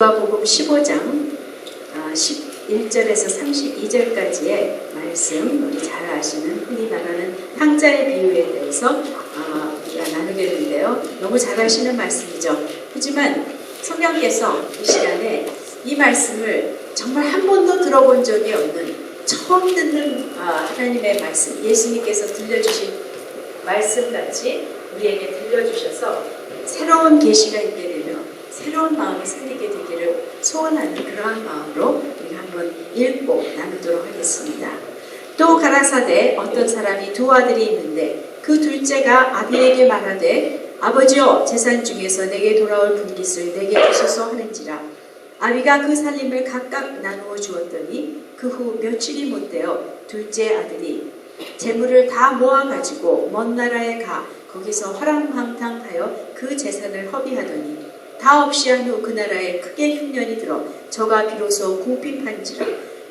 누가복음 15장 11절에서 32절까지의 말씀, 우리 잘 아시는 흔히 말하는 탕자의 비유에 대해서 우리가 나누겠는데요. 너무 잘 아시는 말씀이죠. 하지만 성령께서 이 시간에 이 말씀을 정말 한 번도 들어본 적이 없는 처음 듣는 하나님의 말씀, 예수님께서 들려주신 말씀같이 우리에게 들려주셔서 새로운 계시가 있게 되며 새로운 마음이 생기게 되기를 소원하는 그러한 마음으로 우리가 한번 읽고 나누도록 하겠습니다. 또 가라사대 어떤 사람이 두 아들이 있는데 그 둘째가 아비에게 말하되 아버지여 재산 중에서 내게 돌아올 분깃을 내게 주소서 하는지라. 아비가 그 살림을 각각 나누어 주었더니 그 후 며칠이 못되어 둘째 아들이 재물을 다 모아가지고 먼 나라에 가 거기서 화랑방탕하여 그 재산을 허비하더니 다 없이 한 후 그 나라에 크게 흉년이 들어 저가 비로소 궁핍한지라.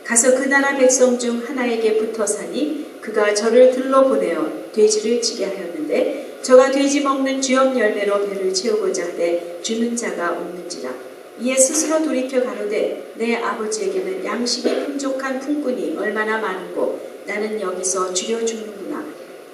가서 그 나라 백성 중 하나에게 붙어 사니 그가 저를 들러보내어 돼지를 치게 하였는데 저가 돼지 먹는 쥐염 열매로 배를 채우고자 하되 주는 자가 없는지라. 이에 스스로 돌이켜 가로되 내 아버지에게는 양식이 풍족한 품꾼이 얼마나 많은고 나는 여기서 죽여 죽는구나.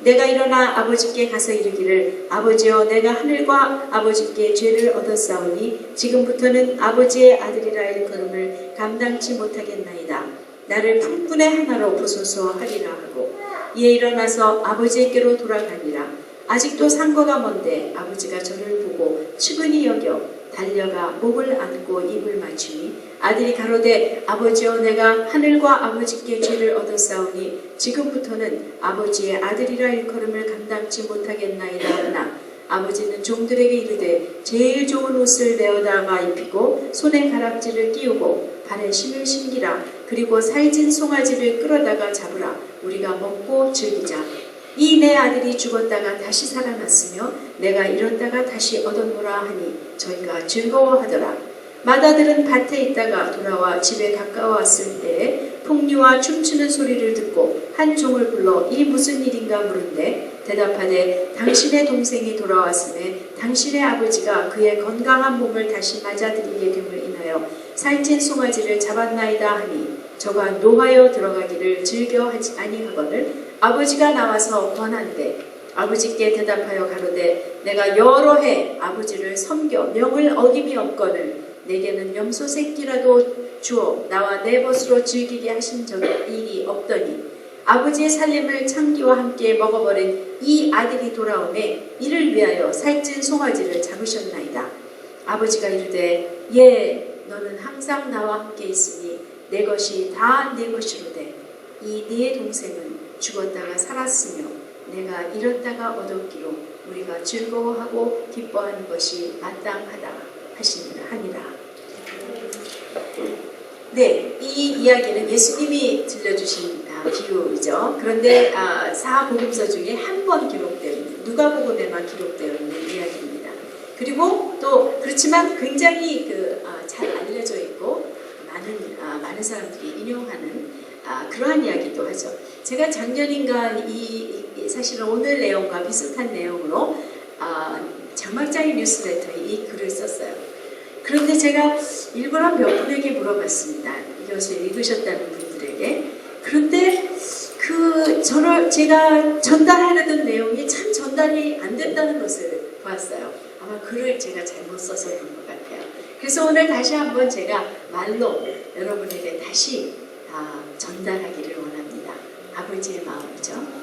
내가 일어나 아버지께 가서 이르기를 아버지여 내가 하늘과 아버지께 죄를 얻었사오니 지금부터는 아버지의 아들이라 일컬음을 감당치 못하겠나이다. 나를 품꾼의 하나로 부소서 하리라 하고 이에 일어나서 아버지에게로 돌아가니라. 아직도 상거가 먼데 아버지가 저를 보고 측은히 여겨 달려가 목을 안고 입을 맞추니 아들이 가로되 아버지여 내가 하늘과 아버지께 죄를 얻었사오니 지금부터는 아버지의 아들이라 일컬음을 감당치 못하겠나이다 하나 아버지는 종들에게 이르되 제일 좋은 옷을 내어다가 입히고 손에 가락지를 끼우고 발에 신을 신기라. 그리고 살찐 송아지를 끌어다가 잡으라. 우리가 먹고 즐기자. 이 내 아들이 죽었다가 다시 살아났으며 내가 잃었다가 다시 얻었노라 하니 저희가 즐거워하더라. 맏아들은 밭에 있다가 돌아와 집에 가까워왔을 때에 풍류와 춤추는 소리를 듣고 한 종을 불러 이 무슨 일인가 물은데 대답하되 당신의 동생이 돌아왔음에 당신의 아버지가 그의 건강한 몸을 다시 맞아들이게 됨을 인하여 살찐 송아지를 잡았나이다 하니 저가 노하여 들어가기를 즐겨하지 아니하거늘 아버지가 나와서 권한대 아버지께 대답하여 가로되 내가 여러 해 아버지를 섬겨 명을 어김이 없거늘 내게는 염소 새끼라도 주어 나와 내 벗으로 즐기게 하신 적이 일이 없더니 아버지의 살림을 창기와 함께 먹어버린 이 아들이 돌아오매 이를 위하여 살찐 송아지를 잡으셨나이다. 아버지가 이르되 예 너는 항상 나와 함께 있으니 내 것이 다 내 것이로되 이 네 동생은 죽었다가 살았으며 내가 잃었다가 얻었기로 우리가 즐거워하고 기뻐하는 것이 마땅하다 하니라. 네, 이 이야기는 예수님이 들려주신 비유이죠. 그런데 사복음서 중에 한 번 기록되어 있는 누가복음에만 기록되어 있는 이야기입니다. 그리고 또 그렇지만 굉장히 잘 알려져 있고 많은 사람들이 인용하는 그러한 이야기도 하죠. 제가 작년인가 사실은 오늘 내용과 비슷한 내용으로 장막장의 뉴스레터에 이 글을 썼어요. 그런데 제가 일부러 몇 분에게 물어봤습니다. 이것을 읽으셨다는 분들에게. 그런데 제가 전달하려던 내용이 참 전달이 안 된다는 것을 보았어요. 아마 글을 제가 잘못 써서 그런 것 같아요. 그래서 오늘 다시 한번 제가 말로 여러분에게 다시 전달하기를 원합니다. 아버지의 마음이죠.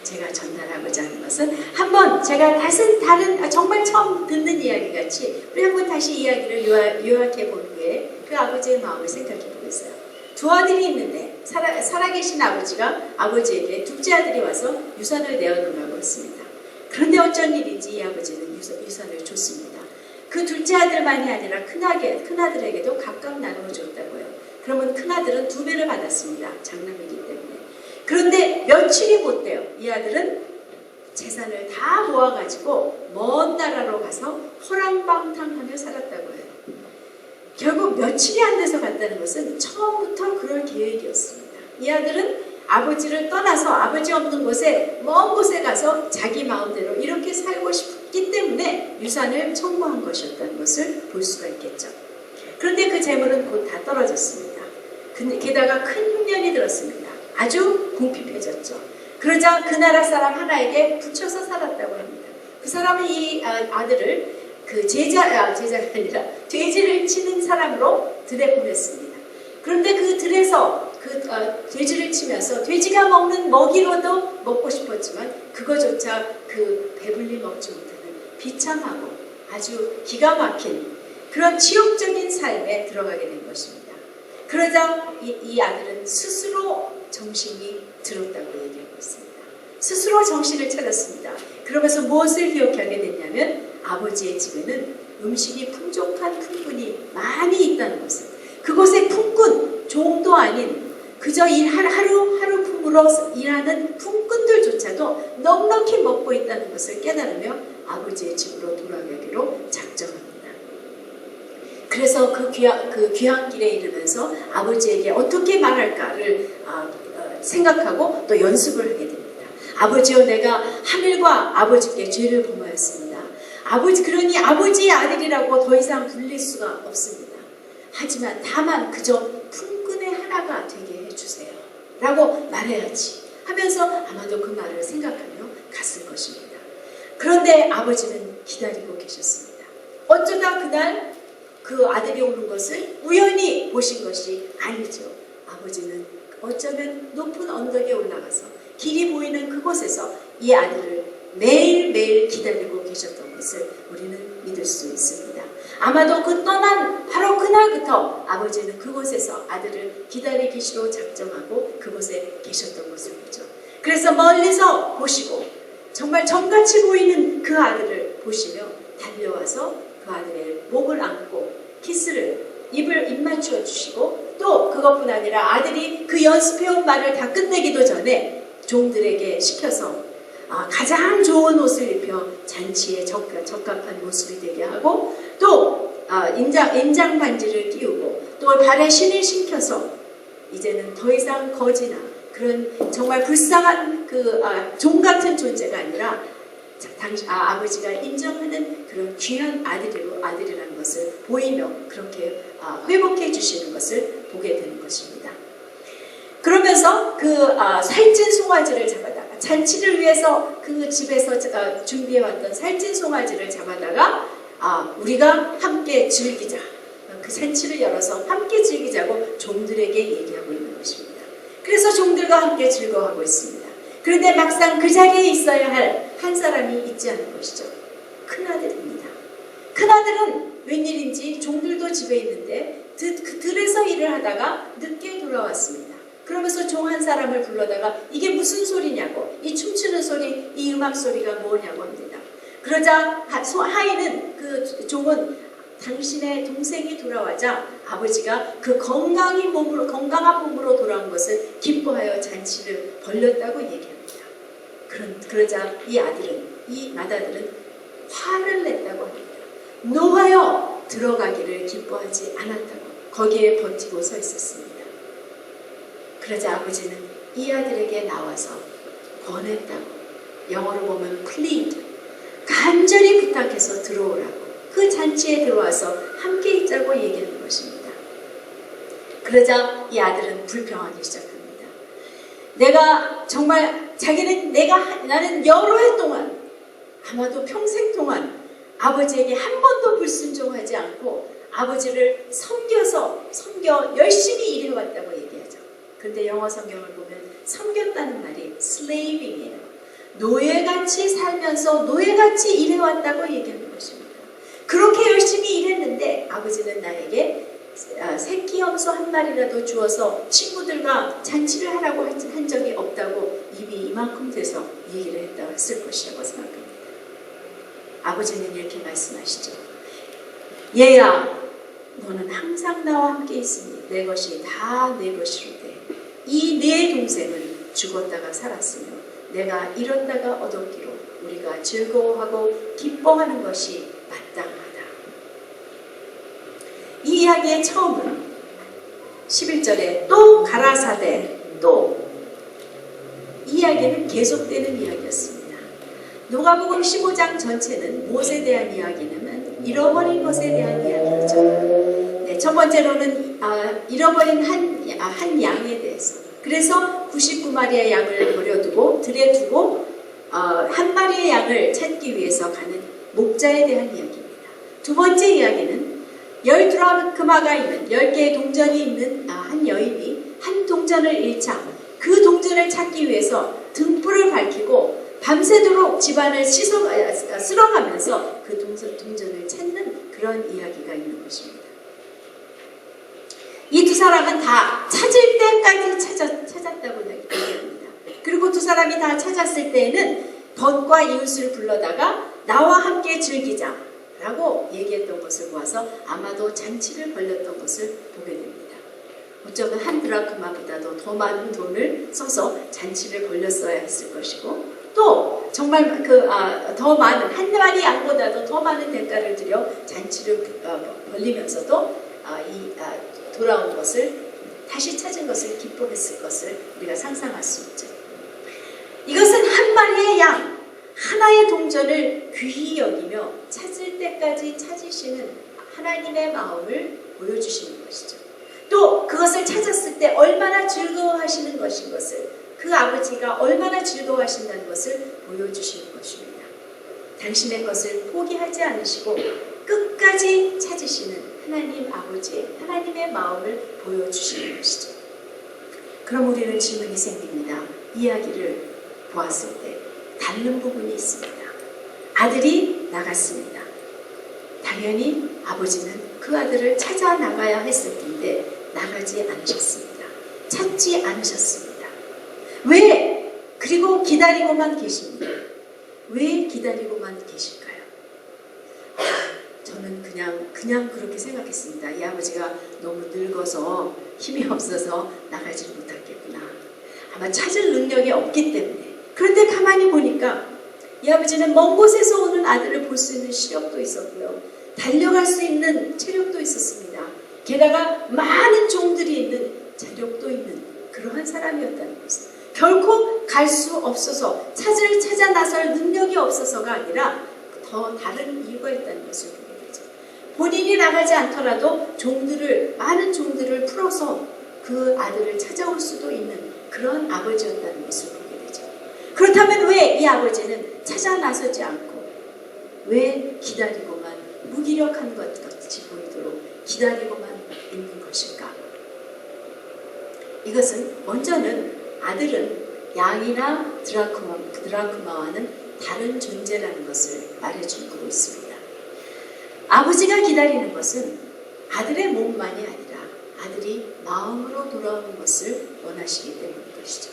제가 전달하고자 하는 것은 한번 제가 다른 정말 처음 듣는 이야기 같이 우리 한번 다시 이야기를 요약해 본 후에 그 아버지의 마음을 생각해 보겠어요. 두 아들이 있는데 살아계신 아버지가 아버지에게 둘째 아들이 와서 유산을 내어놓으라고 했습니다. 그런데 어쩐 일인지 이 아버지는 유산을 줬습니다. 그 둘째 아들만이 아니라 큰아들에게도 각각 나누어 줬다고요. 그러면 큰아들은 2배를 받았습니다. 장남이기 때문에. 그런데 며칠이 못돼요. 이 아들은 재산을 다 모아가지고 먼 나라로 가서 허랑방탕하며 살았다고 해요. 결국 며칠이 안 돼서 갔다는 것은 처음부터 그럴 계획이었습니다. 이 아들은 아버지를 떠나서 아버지 없는 곳에 먼 곳에 가서 자기 마음대로 이렇게 살고 싶기 때문에 유산을 청구한 것이었다는 것을 볼 수가 있겠죠. 그런데 그 재물은 곧 다 떨어졌습니다. 게다가 큰 흉년이 들었습니다. 아주 궁핍해졌죠. 그러자 그 나라 사람 하나에게 붙여서 살았다고 합니다. 그 사람은 이 아들을 그 제자가 아니라 돼지를 치는 사람으로 들에 보냈습니다. 그런데 그 들에서 돼지를 치면서 돼지가 먹는 먹이로도 먹고 싶었지만 그거조차 그 배불리 먹지 못하는 비참하고 아주 기가 막힌 그런 치욕적인 삶에 들어가게 된 것입니다. 그러자 이 아들은 스스로 정신이 들었다고 얘기하고 있습니다. 스스로 정신을 차렸습니다. 그러면서 무엇을 기억하게 됐냐면 아버지의 집에는 음식이 풍족한 품꾼이 많이 있다는 것을, 그곳의 품꾼, 종도 아닌 그저 하루 품으로 일하는 품꾼들조차도 넉넉히 먹고 있다는 것을 깨달으며 아버지의 집으로 돌아가기로 작정합니다. 그래서 그 귀한 길에 이르면서 아버지에게 어떻게 말할까를 생각하고 또 연습을 하게 됩니다. 아버지여, 내가 하늘과 아버지께 죄를 범하였습니다. 그러니 아버지의 아들이라고 더 이상 불릴 수가 없습니다. 하지만 다만 그저 품꾼의 하나가 되게 해주세요 라고 말해야지 하면서 아마도 그 말을 생각하며 갔을 것입니다. 그런데 아버지는 기다리고 계셨습니다. 어쩌다 그날 그 아들이 오는 것을 우연히 보신 것이 아니죠. 아버지는 어쩌면 높은 언덕에 올라가서 길이 보이는 그곳에서 이 아들을 매일매일 기다리고 계셨던 것을 우리는 믿을 수 있습니다. 아마도 바로 그날부터 아버지는 그곳에서 아들을 기다리기로 작정하고 그곳에 계셨던 것을 보죠. 그래서 멀리서 보시고 정말 정같이 보이는 그 아들을 보시며 달려와서 그 아들의 목을 안고 키스를 입 맞추어 주시고, 또 그것뿐 아니라 아들이 그 연습해온 말을 다 끝내기도 전에 종들에게 시켜서 가장 좋은 옷을 입혀 잔치에 적합한 모습이 되게 하고, 또 인장 반지를 끼우고 또 발에 신을 신겨서 이제는 더 이상 거지나 그런 정말 불쌍한 종 같은 존재가 아니라 아버지가 인정하는 그런 귀한 아들이라는 것을 보이며 그렇게 회복해 주시는 것을 보게 되는 것입니다. 그러면서 살찐 송아지를 잡아다가 잔치를 위해서 그 집에서 준비해왔던 살찐 송아지를 잡아다가 우리가 함께 즐기자, 그 잔치를 열어서 함께 즐기자고 종들에게 얘기하고 있는 것입니다. 그래서 종들과 함께 즐거워하고 있습니다. 그런데 막상 그 자리에 있어야 할 한 사람이 있지 않은 것이죠. 큰아들입니다. 큰아들은 웬일인지 종들도 집에 있는데 들에서 일을 하다가 늦게 돌아왔습니다. 그러면서 종 한 사람을 불러다가 이게 무슨 소리냐고, 이 춤추는 소리, 이 음악 소리가 뭐냐고 합니다. 그러자 하인은 그 종은 당신의 동생이 돌아와자 아버지가 그 건강한 몸으로 돌아온 것을 기뻐하여 잔치를 벌렸다고 얘기합니다. 그러자 이 맏아들은 화를 냈다고 합니다. 노하여 들어가기를 기뻐하지 않았다고 거기에 버티고 서 있었습니다. 그러자 아버지는 이 아들에게 나와서 권했다고, 영어로 보면 plead, 간절히 부탁해서 들어오라고, 그 잔치에 들어와서 함께 있자고 얘기하는 것입니다. 그러자 이 아들은 불평하기 시작합니다. 나는 여러 해 동안, 아마도 평생 동안 아버지에게 한 번도 불순종하지 않고 아버지를 섬겨 열심히 일해왔다고 얘기하죠. 그런데 영어 성경을 보면 섬겼다는 말이 slaving이에요. 노예같이 살면서 노예같이 일해왔다고 얘기하는 것입니다. 그렇게 열심히 일했는데 아버지는 나에게 새끼 염소 한 마리라도 주어서 친구들과 잔치를 하라고 한 적이 없다고 입이 이만큼 돼서 얘기를 했을 것이라고 생각합니다. 아버지는 이렇게 말씀하시죠. 얘야, 너는 항상 나와 함께 있으니 내 것이 다 내 것이로 돼. 이 네 동생은 죽었다가 살았으며 내가 잃었다가 얻었기로 우리가 즐거워하고 기뻐하는 것이 마땅하다. 이 이야기의 처음은 11절에 또 가라사대, 또 이 이야기는 계속되는 이야기였습니다. 누가복음 15장 전체는 무엇에 대한 이야기냐면 잃어버린 것에 대한 이야기죠. 내 첫 번째로는 잃어버린 한 양에 대해서. 그래서 99마리의 양을 버려두고 들에 두고 한 마리의 양을 찾기 위해서 가는 목자에 대한 이야기입니다. 두 번째 이야기는 10드라크마가 있는 10개의 동전이 있는 한 여인이 한 동전을 잃자 그 동전을 찾기 위해서 등불을 밝히고 밤새도록 집안을 쓸어가면서 그 동전을 찾는 그런 이야기가 있는 것입니다. 이 두 사람은 다 찾을 때까지 찾았다고 얘기합니다. 그리고 두 사람이 다 찾았을 때에는 덫과 이웃을 불러다가 나와 함께 즐기자 라고 얘기했던 것을 보아서 아마도 잔치를 벌였던 것을 보게 됩니다. 어쩌면 한 드라크마보다도 더 많은 돈을 써서 잔치를 벌였어야 했을 것이고 또 정말 더 많은 한 마리 양보다도 더 많은 대가를 들여 잔치를 벌리면서도 돌아온 것을 다시 찾은 것을 기뻐했을 것을 우리가 상상할 수 있죠. 이것은 한 마리의 양 하나의 동전을 귀히 여기며 찾을 때까지 찾으시는 하나님의 마음을 보여주시는 것이죠. 또 그것을 찾았을 때 얼마나 즐거워하시는 것인 것을 그 아버지가 얼마나 즐거워하신다는 것을 보여주시는 것입니다. 당신의 것을 포기하지 않으시고 끝까지 찾으시는 하나님 아버지의 하나님의 마음을 보여주시는 것이죠. 그럼 우리는 질문이 생깁니다. 이야기를 보았을 때 다른 부분이 있습니다. 아들이 나갔습니다. 당연히 아버지는 그 아들을 찾아 나가야 했을 텐데 나가지 않으셨습니다. 찾지 않으셨습니다. 왜? 그리고 기다리고만 계십니다. 왜 기다리고만 계실까요? 저는 그냥 그렇게 생각했습니다. 이 아버지가 너무 늙어서 힘이 없어서 나가지 못하겠구나. 아마 찾을 능력이 없기 때문에. 그런데 가만히 보니까 이 아버지는 먼 곳에서 오는 아들을 볼 수 있는 시력도 있었고요. 달려갈 수 있는 체력도 있었습니다. 게다가 많은 종들이 있는 자력도 있는 그러한 사람이었다는 것을. 결코 갈 수 없어서 찾아 나설 능력이 없어서가 아니라 더 다른 이유가 있다는 것을 보게 되죠. 본인이 나가지 않더라도 많은 종들을 풀어서 그 아들을 찾아올 수도 있는 그런 아버지였다는 것을 보게 되죠. 그렇다면 왜 이 아버지는 찾아 나서지 않고 왜 기다리고만 무기력한 것 같이 보이도록 기다리고만 있는 것일까? 이것은 먼저는 아들은 양이나 드라크마와는 다른 존재라는 것을 말해주고 있습니다. 아버지가 기다리는 것은 아들의 몸만이 아니라 아들이 마음으로 돌아오는 것을 원하시기 때문인 것이죠.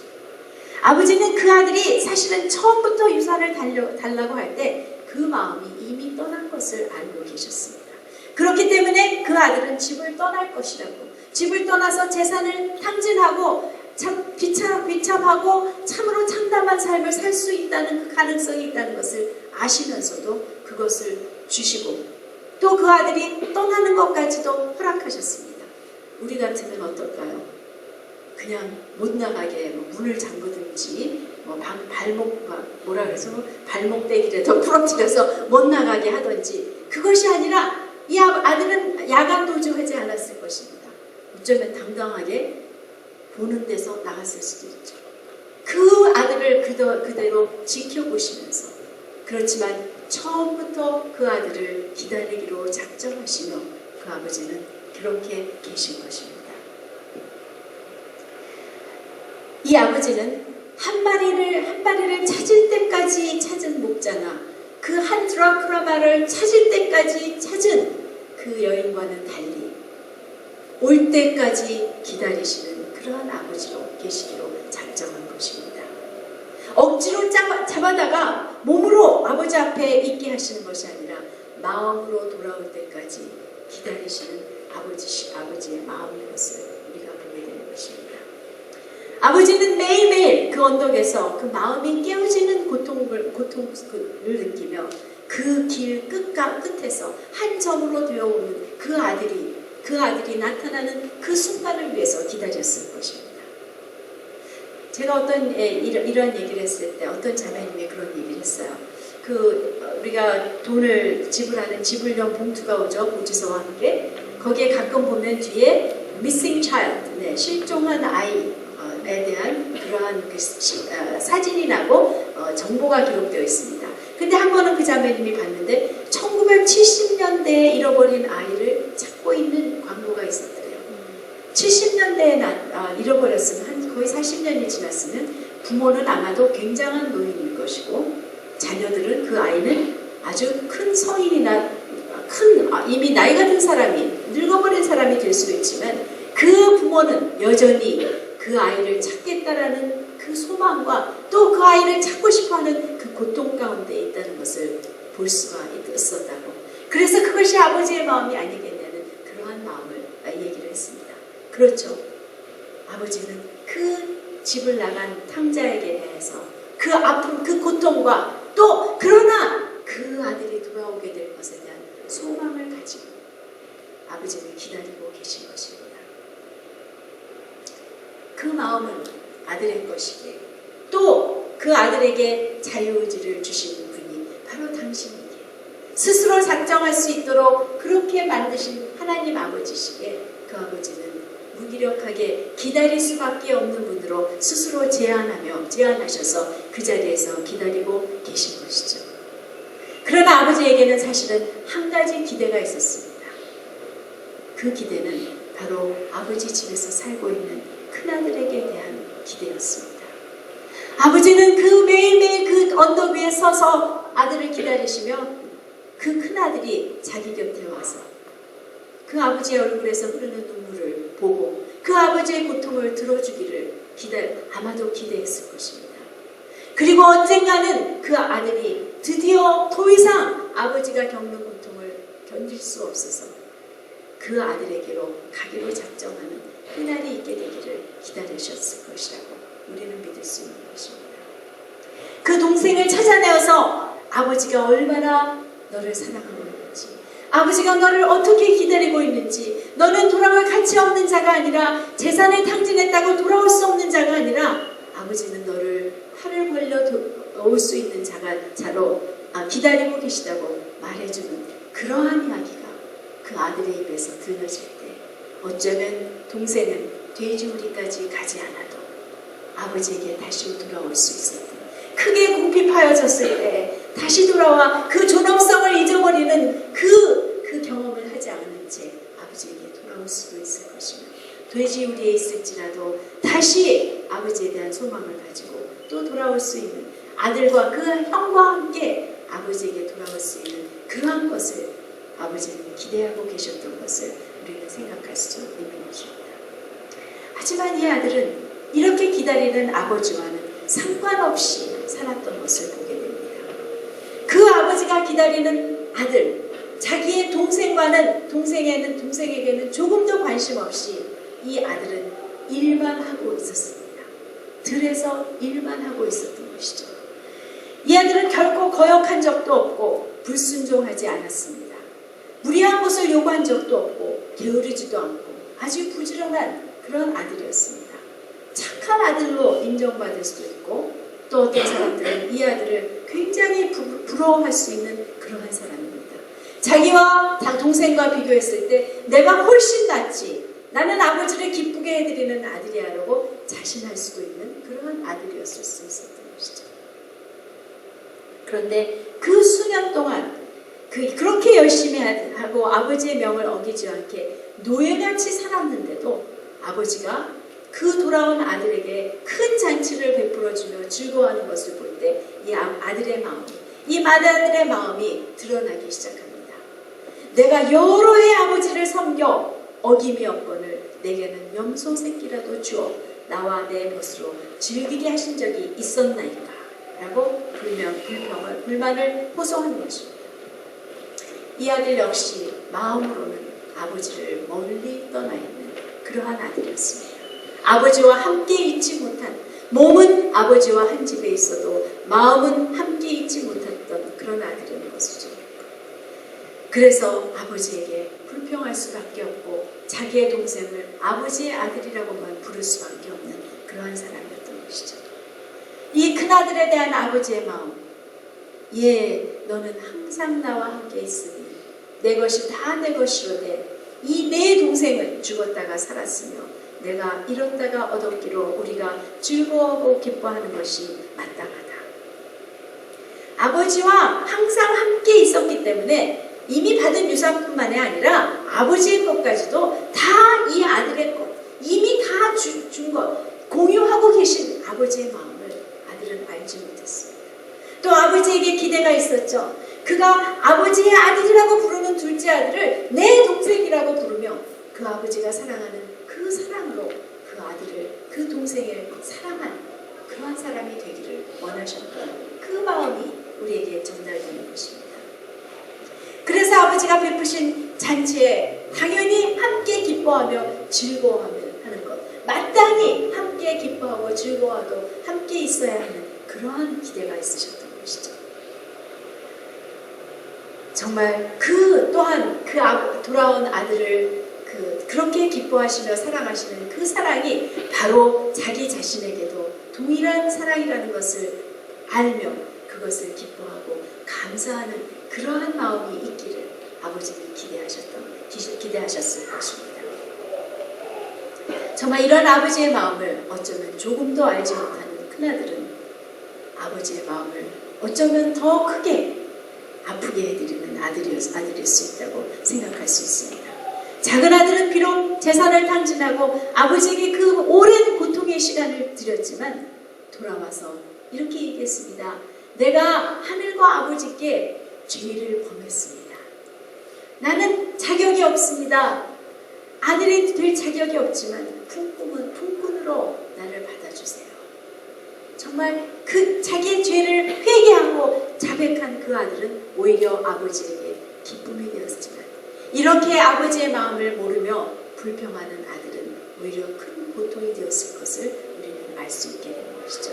아버지는 그 아들이 사실은 처음부터 유산을 달라고 할 때 그 마음이 이미 떠난 것을 알고 계셨습니다. 그렇기 때문에 그 아들은 집을 떠날 것이라고, 집을 떠나서 재산을 탕진하고 참 비참하고 참으로 참담한 삶을 살 수 있다는 그 가능성이 있다는 것을 아시면서도 그것을 주시고 또 그 아들이 떠나는 것까지도 허락하셨습니다. 우리 같으면 어떨까요? 그냥 못 나가게 문을 잠그든지 발목대기를 부러뜨려서 못 나가게 하든지 그것이 아니라 이 아들은 야간 도주하지 않았을 것입니다. 어쩌면 당당하게 보는 데서 나갔을 수도 있죠. 그 아들을 그대로 지켜보시면서 그렇지만 처음부터 그 아들을 기다리기로 작정하시며 그 아버지는 그렇게 계신 것입니다. 이 아버지는 한 마리를 찾을 때까지 찾은 목자나 그 한 드라크마를 찾을 때까지 찾은 그 여인과는 달리 올 때까지 기다리시는 그러한 아버지로 계시기로 작정한 것입니다. 억지로 잡아다가 몸으로 아버지 앞에 있게 하시는 것이 아니라 마음으로 돌아올 때까지 기다리시는 아버지의 마음인 것을 우리가 보게 되는 것입니다. 아버지는 매일매일 그 언덕에서 그 마음이 깨어지는 고통을 느끼며 그 길 끝에서 한 점으로 되어오는 그 아들이 나타나는 그 순간을 위해서 기다렸을 것입니다. 제가 이런 얘기를 했을 때 어떤 자매님이 그런 얘기를 했어요. 우리가 돈을 지불하는 지불용 봉투가 오죠. 보지서와 함께. 거기에 가끔 보면 뒤에 missing child, 네, 실종한 아이에 대한 그러한 사진이 나고 정보가 기록되어 있습니다. 근데 한 번은 그 자매님이 봤는데 1970년대에 잃어버린 아이를 찾고 있는 광고가 있었대요. 70년대에 잃어버렸으면 거의 40년이 지났으면 부모는 아마도 굉장한 노인일 것이고 자녀들은 그 아이는 아주 큰 성인이나 이미 나이가 든 사람이 늙어버린 사람이 될 수도 있지만 그 부모는 여전히 그 아이를 찾겠다라는 그 소망과 또 그 아이를 찾고 싶어하는 그 고통 가운데 있다는 것을 볼 수가 있었다고. 그래서 그것이 아버지의 마음이 아니겠냐는 그러한 마음을 얘기를 했습니다. 그렇죠. 아버지는 그 집을 나간 탕자에게 대해서 그 아픔, 그 고통과 또 그러나 그 아들이 돌아오게 될 것에 대한 소망을 가지고 아버지를 기다리고 계신 것입니다. 그 마음은 아들의 것이기에 또 그 아들에게 자유의지를 주시는 분이 바로 당신이기에 스스로 작정할 수 있도록 그렇게 만드신 하나님 아버지시기에 그 아버지는 무기력하게 기다릴 수밖에 없는 분으로 스스로 제안하셔서 그 자리에서 기다리고 계신 것이죠. 그러나 아버지에게는 사실은 한 가지 기대가 있었습니다. 그 기대는 바로 아버지 집에서 살고 있는 큰아들에게 대한 기대였습니다. 아버지는 그 매일매일 그 언덕 위에 서서 아들을 기다리시며 그 큰아들이 자기 곁에 와서 그 아버지의 얼굴에서 흐르는 눈물을 보고 그 아버지의 고통을 들어주기를 아마도 기대했을 것입니다. 그리고 언젠가는 그 아들이 드디어 더 이상 아버지가 겪는 고통을 견딜 수 없어서 그 아들에게로 가기로 작정하는 그날이 있게 되기를 기다리셨을 것이라고 우리는 믿을 수 있는 것입니다. 그 동생을 찾아내어서 아버지가 얼마나 너를 사랑하고 있는지, 아버지가 너를 어떻게 기다리고 있는지, 너는 돌아올 가치 없는 자가 아니라 재산을 탕진했다고 돌아올 수 없는 자가 아니라 아버지는 너를 팔을 벌려 올 수 있는 자로 기다리고 계시다고 말해주는 그러한 이야기가 그 아들의 입에서 들려질 때 어쩌면 동생은 돼지우리까지 가지 않아도 아버지에게 다시 돌아올 수 있었던, 크게 궁핍하여졌을 때 다시 돌아와 그 존엄성을 잊어버리는 그 경험을 하지 않은 채 아버지에게 돌아올 수도 있을 것이며, 돼지우리에 있을지라도 다시 아버지에 대한 소망을 가지고 또 돌아올 수 있는 아들과 그 형과 함께 아버지에게 돌아올 수 있는 그러한 것을 아버지는 기대하고 계셨던 것을 우리는 생각할 수 있는 것입니다. 하지만 이 아들은 이렇게 기다리는 아버지와는 상관없이 살았던 것을 보게 됩니다. 그 아버지가 기다리는 아들, 자기의 동생에게는 조금도 관심 없이 이 아들은 일만 하고 있었습니다. 들에서 일만 하고 있었던 것이죠. 이 아들은 결코 거역한 적도 없고 불순종하지 않았습니다. 무리한 것을 요구한 적도 없고 게으르지도 않고 아주 부지런한 그런 아들이었습니다. 착한 아들로 인정받을 수도 있고 또 어떤 사람들은 이 아들을 굉장히 부러워할 수 있는 그러한 사람입니다. 자기와 동생과 비교했을 때 내가 훨씬 낫지, 나는 아버지를 기쁘게 해드리는 아들이야라고 자신할 수도 있는 그러한 아들이었을 수 있었던 것이죠. 그런데 그 수년 동안 그렇게 열심히 하고 아버지의 명을 어기지 않게 노예같이 살았는데도 아버지가 그 돌아온 아들에게 큰 잔치를 베풀어주며 즐거워하는 것을 볼 때 이 아들의 마음이, 이 맏아들의 마음이 드러나기 시작합니다. 내가 여러 해 아버지를 섬겨 어김이 없거늘 내게는 염소 새끼라도 주어 나와 내 벗으로 즐기게 하신 적이 있었나이까? 라고 불만을 호소하는 것입니다. 이 아들 역시 마음으로는 아버지를 멀리 떠나 있는 그러한 아들이었습니다. 아버지와 함께 있지 못한, 몸은 아버지와 한 집에 있어도 마음은 함께 있지 못했던 그런 아들인 것이죠. 그래서 아버지에게 불평할 수밖에 없고 자기의 동생을 아버지의 아들이라고만 부를 수밖에 없는 그러한 사람이었던 것이죠. 이 큰아들에 대한 아버지의 마음, 너는 항상 나와 함께 있으니 내 것이 다 내 것이로되 이 내 동생은 죽었다가 살았으며 내가 잃었다가 얻었기로 우리가 즐거워하고 기뻐하는 것이 마땅하다. 아버지와 항상 함께 있었기 때문에 이미 받은 유산뿐만이 아니라 아버지의 것까지도 다 이 아들의 것, 이미 다 준 것, 공유하고 계신 아버지의 마음을 아들은 알지 못했습니다. 또 아버지에게 기대가 있었죠. 그가 아버지의 아들이라고 부르는 둘째 아들을 내 동생이라고 부르며 그 아버지가 사랑하는 그 사랑으로 그 아들을, 그 동생을 사랑한 그러한 사람이 되기를 원하셨던 그 마음이 우리에게 전달되는 것입니다. 그래서 아버지가 베푸신 잔치에 당연히 함께 기뻐하며 즐거워하며 하는 것, 마땅히 함께 기뻐하고 즐거워하고 함께 있어야 하는 그러한 기대가 있으셨던 것이죠. 정말 그 또한 그 돌아온 아들을 그렇게 기뻐하시며 사랑하시는 그 사랑이 바로 자기 자신에게도 동일한 사랑이라는 것을 알며 그것을 기뻐하고 감사하는 그러한 마음이 있기를 아버지는 기대하셨을 것입니다. 정말 이런 아버지의 마음을 어쩌면 조금도 알지 못하는 큰아들은 아버지의 마음을 어쩌면 더 크게 아프게 해드리는 아들일 수 있다고 생각할 수 있습니다. 작은 아들은 비록 재산을 탕진하고 아버지에게 그 오랜 고통의 시간을 드렸지만 돌아와서 이렇게 얘기했습니다. 내가 하늘과 아버지께 죄를 범했습니다. 나는 자격이 없습니다. 아들이 될 자격이 없지만 품꾼으로 나를 받아주세요. 정말 그 자기의 죄를 회개하고 자백한 그 아들은 오히려 아버지에게 기쁨이 되었지만 이렇게 아버지의 마음을 모르며 불평하는 아들은 오히려 큰 고통이 되었을 것을 우리는 알 수 있게 되는 것이죠.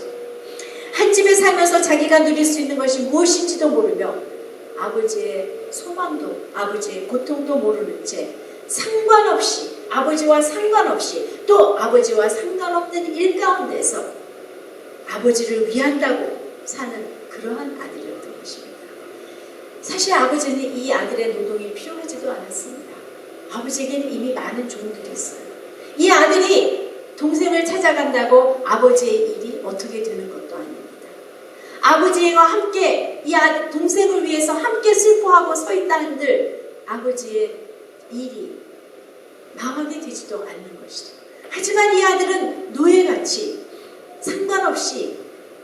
한 집에 살면서 자기가 누릴 수 있는 것이 무엇인지도 모르며 아버지의 소망도 아버지의 고통도 모르는 채 상관없이 아버지와 상관없이 또 아버지와 상관없는 일 가운데서 아버지를 위한다고 사는 그러한 아들이었던 것입니다. 사실 아버지는 이 아들의 노동이 필요하지도 않았습니다. 아버지에게는 이미 많은 종들이 있어요. 이 아들이 동생을 찾아간다고 아버지의 일이 어떻게 되는 것도 아닙니다. 아버지와 함께 이 동생을 위해서 함께 슬퍼하고 서 있다 한들 아버지의 일이 망하게 되지도 않는 것이죠. 하지만 이 아들은 노예같이 상관없이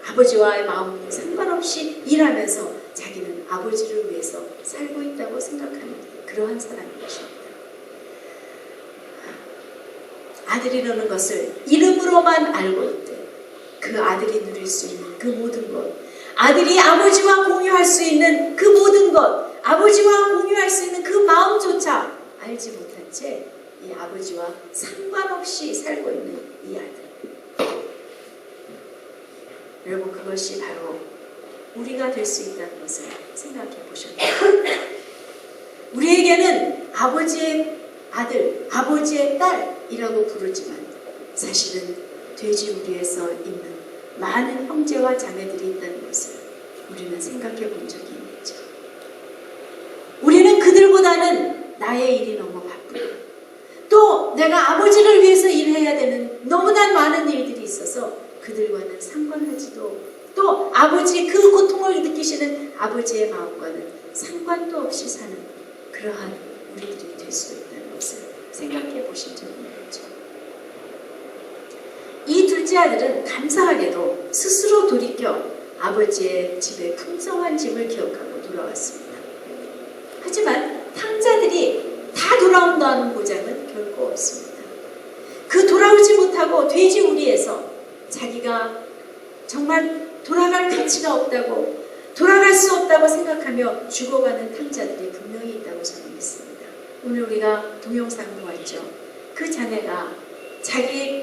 아버지와의 마음이 상관없이 일하면서 자기는 아버지를 위해서 살고 있다고 생각하는 그러한 사람인 것입니다. 아들이라는 것을 이름으로만 알고 있듯 그 아들이 누릴 수 있는 그 모든 것, 아들이 아버지와 공유할 수 있는 그 모든 것, 아버지와 공유할 수 있는 그 마음조차 알지 못한 채 이 아버지와 상관없이 살고 있는 이 아들. 여러분, 그것이 바로 우리가 될 수 있다는 것을 생각해 보셨나요? 우리에게는 아버지의 아들, 아버지의 딸이라고 부르지만 사실은 돼지우리에서 있는 많은 형제와 자매들이 있다는 것을 우리는 생각해 본 적이 있죠. 우리는 그들보다는 나의 일이 너무 바쁘고 또 내가 아버지를 위해서 일해야 되는 너무나 많은 일들이 있어서 그들과는 상관하지도 또 아버지 그 고통을 느끼시는 아버지의 마음과는 상관도 없이 사는 그러한 우리들이 될 수 있다는 것을 생각해 보신 적이 있죠. 이 둘째 아들은 감사하게도 스스로 돌이켜 아버지의 집에 풍성한 짐을 기억하고 돌아왔습니다. 하지만 탕자들이 다 돌아온다는 보장은 결코 없습니다. 그 돌아오지 못하고 돼지우리에서 자기가 정말 돌아갈 가치가 없다고 돌아갈 수 없다고 생각하며 죽어가는 탕자들이 분명히 있다고 저는 믿습니다. 오늘 우리가 동영상을 봤죠. 그 자매가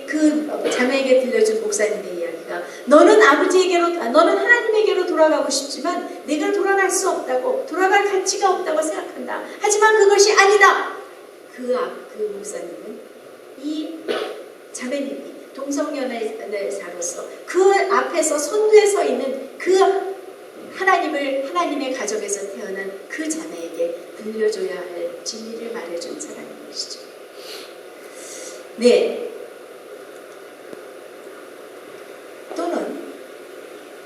그 자매에게 들려준 목사님의 이야기가 너는 너는 하나님에게로 돌아가고 싶지만 내가 돌아갈 수 없다고 돌아갈 가치가 없다고 생각한다. 하지만 그것이 아니다. 그 목사님은 이 자매님이 동성연애자로서 그 앞에서 선두에 서 있는 그 하나님의 가정에서 태어난 그 자매에게 들려줘야 할 진리를 말해준 사람인 것이죠. 네. 또는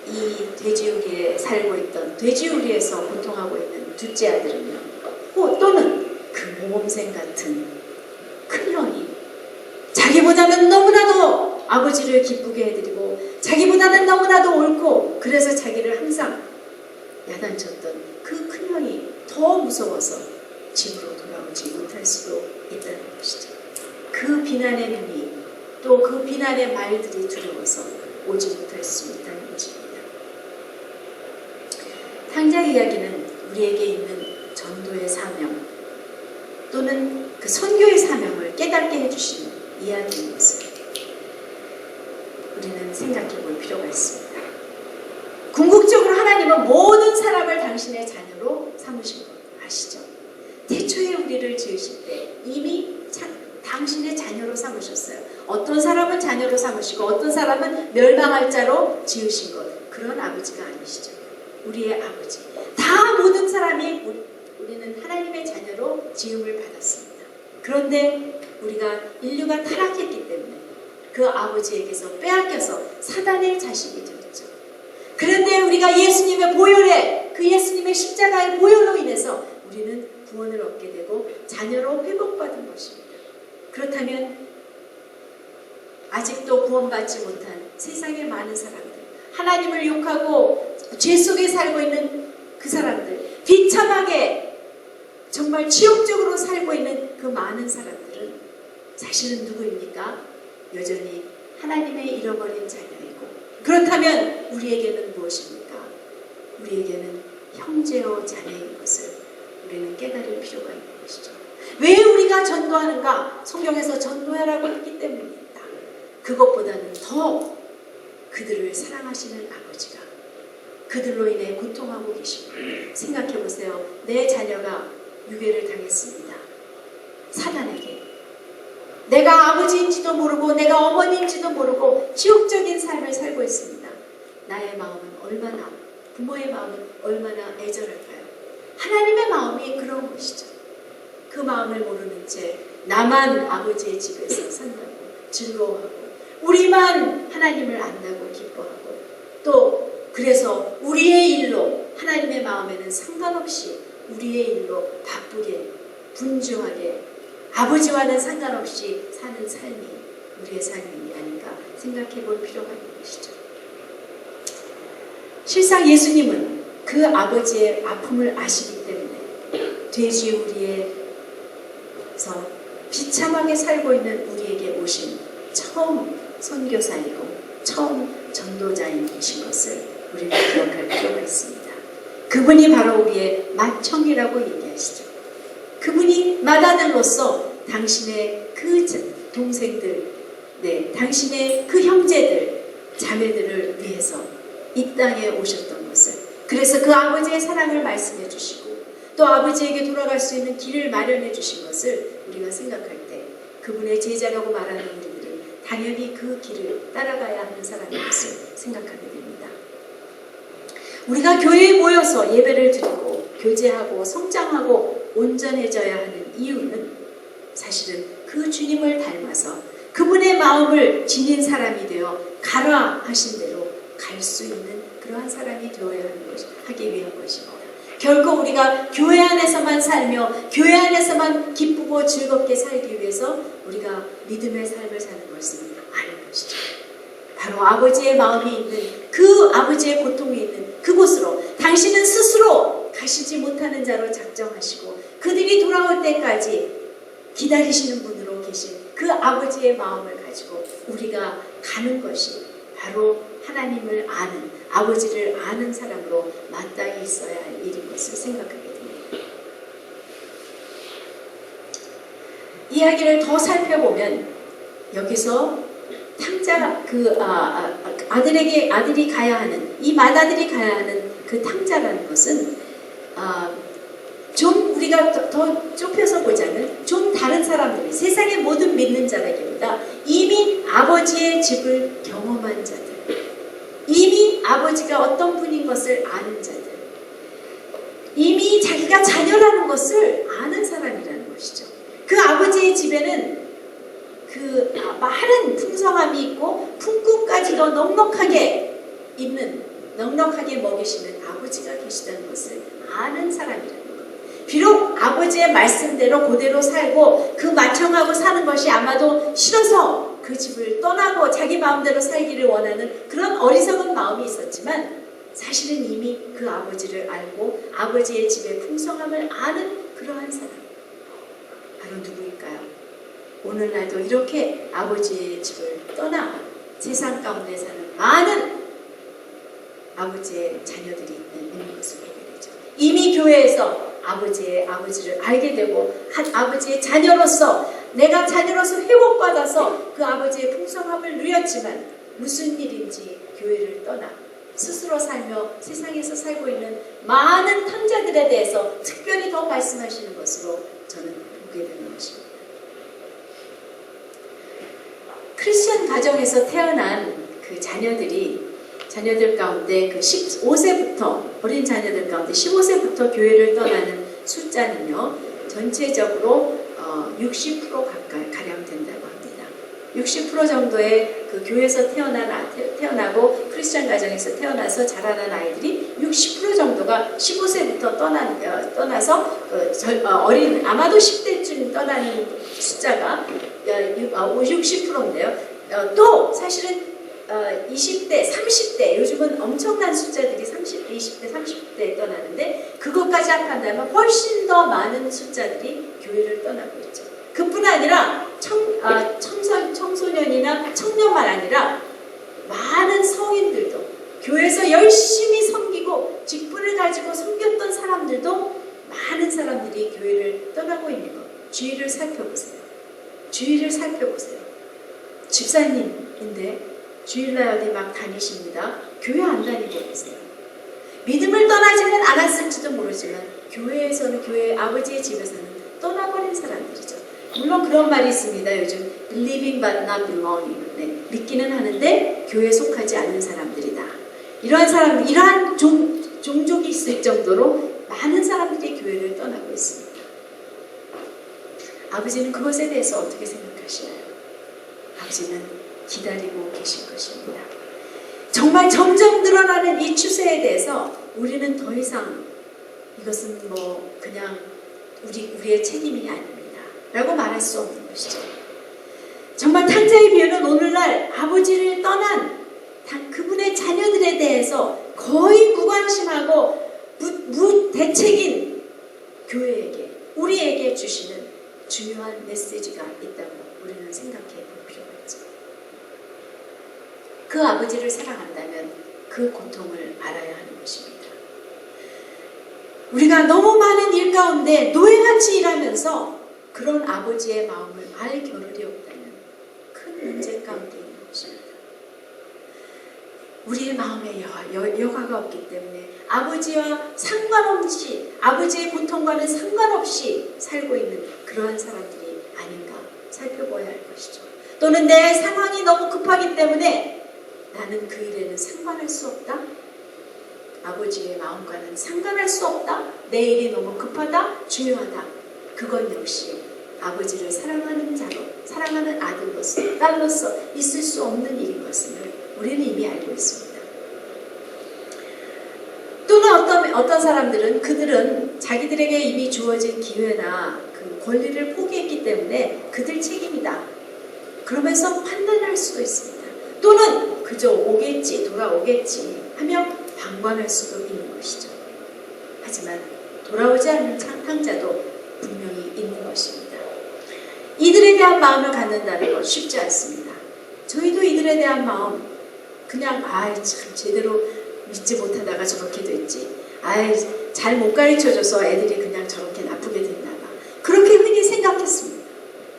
이 돼지우리에 살고 있던 돼지우리에서 고통하고 있는 둘째 아들은요. 또는 그 모범생 같은 큰 형이 자기보다는 너무나도 아버지를 기쁘게 해드리고 자기보다는 너무나도 옳고 그래서 자기를 항상 야단쳤던 그 큰 형이 더 무서워서 집으로 돌아오지 못할 수도 있다는 것이죠. 그 비난의 눈이 또 그 비난의 말들이 두려워서 오지 못할 수 있다는 것입니다. 탕자 이야기는 우리에게 있는 전도의 사명 또는 그 선교의 사명을 깨닫게 해주시는 이야기인 것을 우리는 생각해 볼 필요가 있습니다. 궁극적으로 하나님은 모든 사람을 당신의 자녀로 삼으신 것 아시죠? 태초에 우리를 지으실 때 이미 당신의 자녀로 삼으셨어요. 어떤 사람은 자녀로 삼으시고 어떤 사람은 멸망할 자로 지으신 것. 그런 아버지가 아니시죠. 우리의 아버지. 다 모든 사람이 우리는 하나님의 자녀로 지음을 받았습니다. 그런데 우리가 인류가 타락했기 때문에 그 아버지에게서 빼앗겨서 사단의 자식이 되었죠. 그런데 우리가 예수님의 보혈에 그 예수님의 십자가의 보혈로 인해서 우리는 구원을 얻게 되고 자녀로 회복받은 것입니다. 그렇다면 아직도 구원받지 못한 세상의 많은 사람들, 하나님을 욕하고 죄 속에 살고 있는 그 사람들, 비참하게 정말 지옥적으로 살고 있는 그 많은 사람들은 사실은 누구입니까? 여전히 하나님의 잃어버린 자녀이고, 그렇다면 우리에게는 무엇입니까? 우리에게는 형제요 자녀인 것을 우리는 깨달을 필요가 있는 것이죠. 왜 우리가 전도하는가? 성경에서 전도하라고 했기 때문입니다. 그것보다는 더 그들을 사랑하시는 아버지가 그들로 인해 고통하고 계십니다. 생각해 보세요. 내 자녀가 유괴를 당했습니다. 사단에게. 내가 아버지인지도 모르고 내가 어머니인지도 모르고 지옥적인 삶을 살고 있습니다. 나의 마음은 얼마나, 부모의 마음은 얼마나 애절할까요? 하나님의 마음이 그런 것이죠. 그 마음을 모르는 채 나만 아버지의 집에서 산다고 즐거워하고 우리만 하나님을 안다고 기뻐하고 또 그래서 우리의 일로 하나님의 마음에는 상관없이 우리의 일로 바쁘게 분주하게 아버지와는 상관없이 사는 삶이 우리의 삶이 아닌가 생각해 볼 필요가 있는 것이죠. 실상 예수님은 그 아버지의 아픔을 아시기 때문에 돼지우리에서 비참하게 살고 있는 우리에게 오신 처음 선교사이고 처음 전도자이신 것을 우리는 기억할 필요가 있습니다. 그분이 바로 우리의 맏형이라고 얘기하시죠. 그분이 맏아들로서 당신의 그 동생들, 당신의 그 형제들, 자매들을 위해서 이 땅에 오셨던 것을, 그래서 그 아버지의 사랑을 말씀해 주시고 또 아버지에게 돌아갈 수 있는 길을 마련해 주신 것을 우리가 생각할 때 그분의 제자라고 말하는 우리들은 당연히 그 길을 따라가야 하는 사람인 것을 생각하게 됩니다. 우리가 교회에 모여서 예배를 드리고 교제하고 성장하고 온전해져야 하는 이유는 사실은 그 주님을 닮아서 그분의 마음을 지닌 사람이 되어 가라 하신 대로 갈 수 있는 그러한 사람이 되어야 하기 위한 것입니다. 결코 우리가 교회 안에서만 살며 교회 안에서만 기쁘고 즐겁게 살기 위해서 우리가 믿음의 삶을 사는 것은 아닌 것이죠. 바로 아버지의 마음이 있는 그 아버지의 고통이 있는 그곳으로 당신은 스스로 가시지 못하는 자로 작정하시고 그들이 돌아올 때까지 기다리시는 분으로 계신 그 아버지의 마음을 가지고 우리가 가는 것이 바로 하나님을 아는, 아버지를 아는 사람으로 마땅히 있어야 할 일인 것을 생각하게 됩니다. 이야기를 더 살펴보면 여기서 탕자 아들이 가야 하는, 이 맏아들이 가야 하는 그 탕자라는 것은 좀 우리가 더 좁혀서 보자면 좀 다른 사람들이, 세상의 모든 믿는 자라기보다 이미 아버지의 집을 경험한 자들, 이미 아버지가 어떤 분인 것을 아는 자들, 이미 자기가 자녀라는 것을 아는 사람이라는 것이죠. 그 아버지의 집에는 그 많은 풍성함이 있고 품꾼까지도 넉넉하게 입는, 넉넉하게 먹이시는 아버지가 계시다는 것을 아는 사람이라는 것. 비록 아버지의 말씀대로 그대로 살고 그 맏형하고 사는 것이 아마도 싫어서 그 집을 떠나고 자기 마음대로 살기를 원하는 그런 어리석은 마음이 있었지만 사실은 이미 그 아버지를 알고 아버지의 집의 풍성함을 아는 그러한 사람. 바로 누구일까요? 오늘날도 이렇게 아버지의 집을 떠나 세상 가운데 사는 많은 아버지의 자녀들이 있는 것을 보게 되죠. 이미 교회에서 아버지를 알게 되고 한 아버지의 자녀로서 내가 자녀로서 회복받아서 그 아버지의 풍성함을 누렸지만 무슨 일인지 교회를 떠나 스스로 살며 세상에서 살고 있는 많은 탕자들에 대해서 특별히 더 말씀하시는 것으로 저는 보게 되는 것입니다. 크리스천 가정에서 태어난 그 자녀들 가운데 그 15세부터 어린 자녀들 가운데 15세부터 교회를 떠나는 숫자는요 전체적으로 60% 가량 된다고 합니다. 60% 정도의 그 교회에서 태어나고 크리스천 가정에서 태어나서 자라난 아이들이 60% 정도가 15세부터 떠나서 어린 아마도 10대쯤 떠나는 숫자가 60%인데요. 또 사실은 20대, 30대 요즘은 엄청난 숫자들이 30대, 20대, 30대에 떠나는데 그것까지 합한다면 훨씬 더 많은 숫자들이 교회를 떠나고 있죠. 그뿐 아니라 청소년이나 청년만 아니라 많은 성인들도 교회에서 열심히 섬기고 직분을 가지고 섬겼던 사람들도 많은 사람들이 교회를 떠나고 있는 것. 주위를 살펴보세요. 집사님인데 주일날 어디 막 다니십니다. 교회 안 다니고 계세요. 믿음을 떠나지는 않았을지도 모르지만 교회에서는 교회 아버지의 집에서는 떠나버린 사람들이죠. 물론 그런 말이 있습니다. 요즘 believing but not belonging. 네, 믿기는 하는데 교회에 속하지 않는 사람들이다. 이러한 종족이 있을 정도로 많은 사람들이 교회를 떠나고 있습니다. 아버지는 그것에 대해서 어떻게 생각하시나요? 아버지는 기다리고 계실 것입니다. 정말 점점 늘어나는 이 추세에 대해서 우리는 더 이상 이것은 뭐 그냥 우리의 책임이 아닙니다 라고 말할 수 없는 것이죠. 정말 탕자의 비유는 오늘날 아버지를 떠난 그분의 자녀들에 대해서 거의 무관심하고 무대책인 교회에게 우리에게 주시는 중요한 메시지가 있다고 우리는 생각해 볼 필요가 있죠. 그 아버지를 사랑한다면 그 고통을 알아야 하는 것입니다. 우리가 너무 많은 일 가운데 노예같이 일하면서 그런 아버지의 마음을 알 겨를이 없다면 큰 문제 가운데 있는 것입니다. 우리의 마음에 여가가 없기 때문에 아버지와 상관없이 아버지의 고통과는 상관없이 살고 있는 그러한 사람들이 아닌가 살펴봐야 할 것이죠. 또는 내 상황이 너무 급하기 때문에 나는 그 일에는 상관할 수 없다. 아버지의 마음과는 상관할 수 없다. 내 일이 너무 급하다. 중요하다. 그건 역시 아버지를 사랑하는 자로 사랑하는 아들로서 딸로서 있을 수 없는 일인 것을 우리는 이미 알고 있습니다. 또는 어떤 사람들은 그들은 자기들에게 이미 주어진 기회나 그 권리를 포기했기 때문에 그들 책임이다. 그러면서 판단할 수도 있습니다. 또는 그저 오겠지, 돌아오겠지 하며 방관할 수도 있는 것이죠. 하지만 돌아오지 않는 탕자도 분명히 있는 것입니다. 이들에 대한 마음을 갖는다는 건 쉽지 않습니다. 저희도 이들에 대한 마음 그냥 참 제대로 믿지 못하다가 저렇게 됐지. 잘 못 가르쳐줘서 애들이 그냥 저렇게 나쁘게 됐나 봐. 그렇게 흔히 생각했습니다.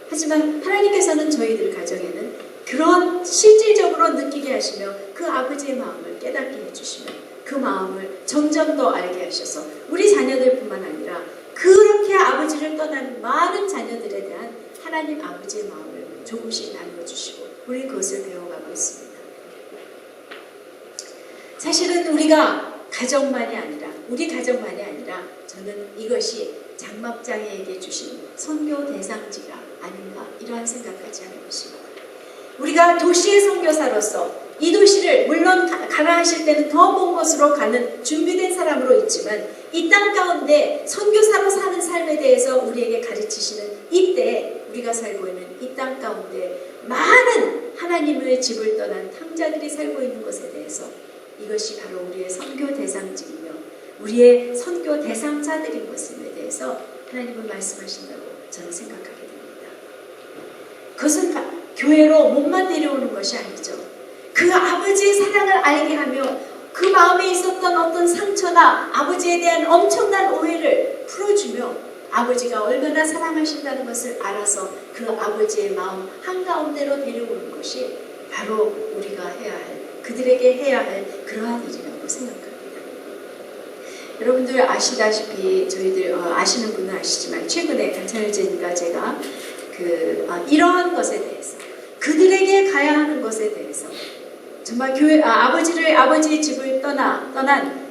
하지만 하나님께서는 저희들 가정에는 그런 실질적으로 느끼게 하시며 그 아버지의 마음을 깨닫게 해주시며 그 마음을 점점 더 알게 하셔서 우리 자녀들뿐만 아니라 그렇게 아버지를 떠난 많은 자녀들에 대한 하나님 아버지의 마음을 조금씩 나누어주시고 우리 그것을 배워가고 있습니다. 사실은 우리 가정만이 아니라 아니라 저는 이것이 장막장애에게 주신 선교 대상지가 아닌가 이러한 생각까지 하는 것입니다. 우리가 도시의 선교사로서 이 도시를 물론 가라 하실 때는 더 먼 곳으로 가는 준비된 사람으로 있지만 이 땅 가운데 선교사로 사는 삶에 대해서 우리에게 가르치시는 이때 우리가 살고 있는 이 땅 가운데 많은 하나님의 집을 떠난 탕자들이 살고 있는 것에 대해서 이것이 바로 우리의 선교 대상지이며 우리의 선교 대상자들인 것에 대해서 하나님은 말씀하신다고 저는 생각하게 됩니다. 그것은 교회로 몸만 데려오는 것이 아니죠. 그 아버지의 사랑을 알게 하며 그 마음에 있었던 어떤 상처나 아버지에 대한 엄청난 오해를 풀어주며 아버지가 얼마나 사랑하신다는 것을 알아서 그 아버지의 마음 한가운데로 데려오는 것이 바로 우리가 해야 할, 그들에게 해야 할 그러한 일이라고 생각합니다. 여러분들 아시다시피 저희들 아시는 분은 아시지만 최근에 감찰제니까 제가 이러한 것에 대해서 그들에게 가야 하는 것에 대해서 정말 아버지의 집을 떠난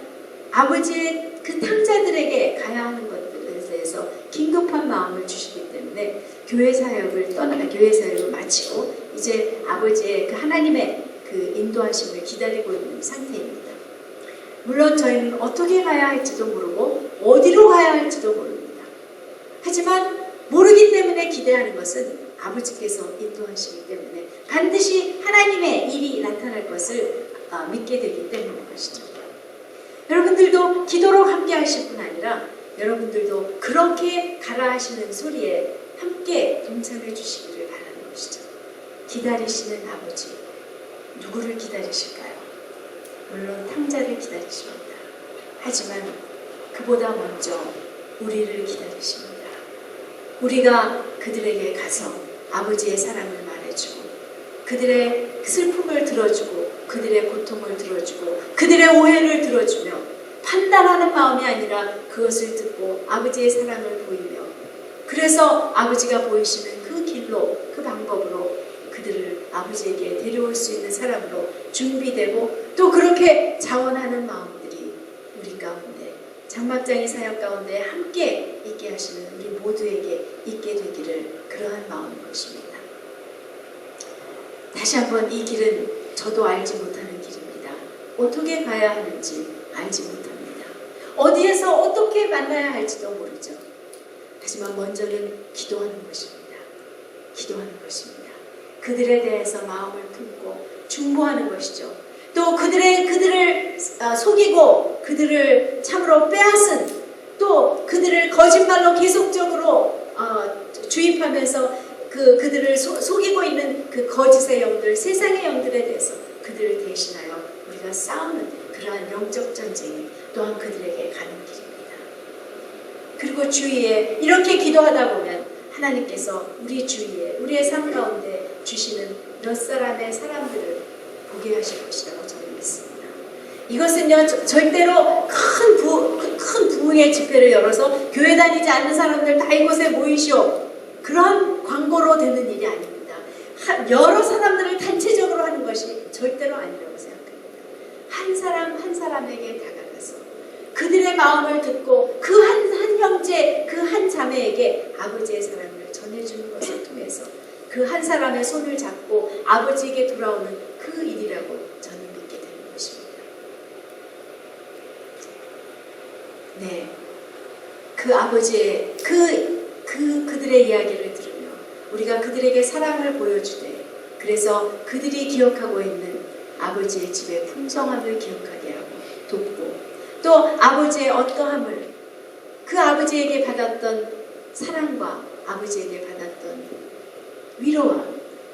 아버지의 그 탕자들에게 가야 하는 것들에 대해서 긴급한 마음을 주시기 때문에 교회 사역을 마치고 이제 아버지의 그 하나님의 그 인도하심을 기다리고 있는 상태입니다. 물론 저희는 어떻게 가야 할지도 모르고 어디로 가야 할지도 모릅니다. 하지만 모르기 때문에 기대하는 것은 아버지께서 인도하시기 때문에 반드시 하나님의 일이 나타날 것을 믿게 되기 때문인 것이죠. 여러분들도 기도로 함께 하실 뿐 아니라 여러분들도 그렇게 가라 하시는 소리에 함께 동참해 주시기를 바라는 것이죠. 기다리시는 아버지, 누구를 기다리실까요? 물론 탕자를 기다리십니다. 하지만 그보다 먼저 우리를 기다리십니다. 우리가 그들에게 가서 아버지의 사랑을 말해주고 그들의 슬픔을 들어주고 그들의 고통을 들어주고 그들의 오해를 들어주며 판단하는 마음이 아니라 그것을 듣고 아버지의 사랑을 보이며 그래서 아버지가 보이시는 그 길로 그 방법으로 그들을 아버지에게 데려올 수 있는 사람으로 준비되고 또 그렇게 자원하는 마음들이 우리 가운데 장막장의 사역 가운데 함께 있게 하시는 우리 모두에게 있게 되기를 그러한 마음인 것입니다. 다시 한번 이 길은 저도 알지 못하는 길입니다. 어떻게 가야 하는지 알지 못합니다. 어디에서 어떻게 만나야 할지도 모르죠. 하지만 먼저는 기도하는 것입니다. 기도하는 것입니다. 그들에 대해서 마음을 품고 중보하는 것이죠. 또 그들을 속이고 그들을 참으로 빼앗은 또 그들을 거짓말로 계속적으로 주입하면서 그들을 속이고 있는 그 거짓의 영들, 세상의 영들에 대해서 그들을 대신하여 우리가 싸우는 그러한 영적 전쟁이 또한 그들에게 가는 길입니다. 그리고 주위에 이렇게 기도하다 보면 하나님께서 우리 주위에 우리의 삶 가운데 주시는 몇 사람의 사람들을 보게 하실 것이라고 저는 믿습니다. 이것은요 절대로 큰 부흥의 집회를 열어서 교회 다니지 않는 사람들 다 이곳에 모이시오 그런 광고로 되는 일이 아닙니다. 여러 사람들을 단체적으로 하는 것이 절대로 아니라고 생각합니다. 한 사람 한 사람에게 다가가서 그들의 마음을 듣고 그 한 형제, 그 한 자매에게 아버지의 사랑을 전해주는 것을 통해서 그 한 사람의 손을 잡고 아버지에게 돌아오는 그 일이라고 저는 믿게 되는 것입니다. 네, 그 아버지의 그들의 이야기를 들으며 우리가 그들에게 사랑을 보여주되 그래서 그들이 기억하고 있는 아버지의 집의 풍성함을 기억하게 하고 돕고 또 아버지의 어떠함을 그 아버지에게 받았던 사랑과 아버지에게 받았던 위로와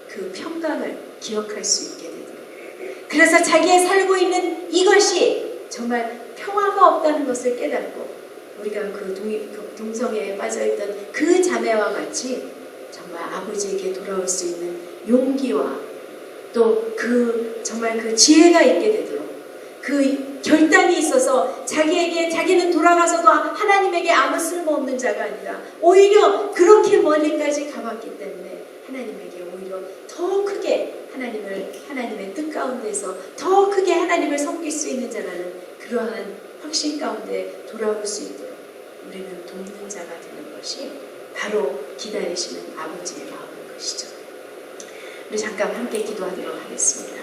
그 평강을 기억할 수 있게 되도록 그래서 자기의 살고 있는 이것이 정말 평화가 없다는 것을 깨닫고 우리가 그 동성애에 빠져있던 그 자매와 같이 정말 아버지에게 돌아올 수 있는 용기와 또 정말 그 지혜가 있게 되도록 그 결단이 있어서 자기는 돌아가서도 하나님에게 아무 쓸모없는 자가 아니라 오히려 그렇게 멀리까지 가봤기 때문에 하나님에게 오히려 더 크게 하나님의 뜻 가운데서 더 크게 하나님을 섬길 수 있는 자라는 그러한 확신 가운데 돌아올 수 있도록 우리는 돕는 자가 되는 것이 바로 기다리시는 아버지의 마음인 것이죠. 우리 잠깐 함께 기도하도록 하겠습니다.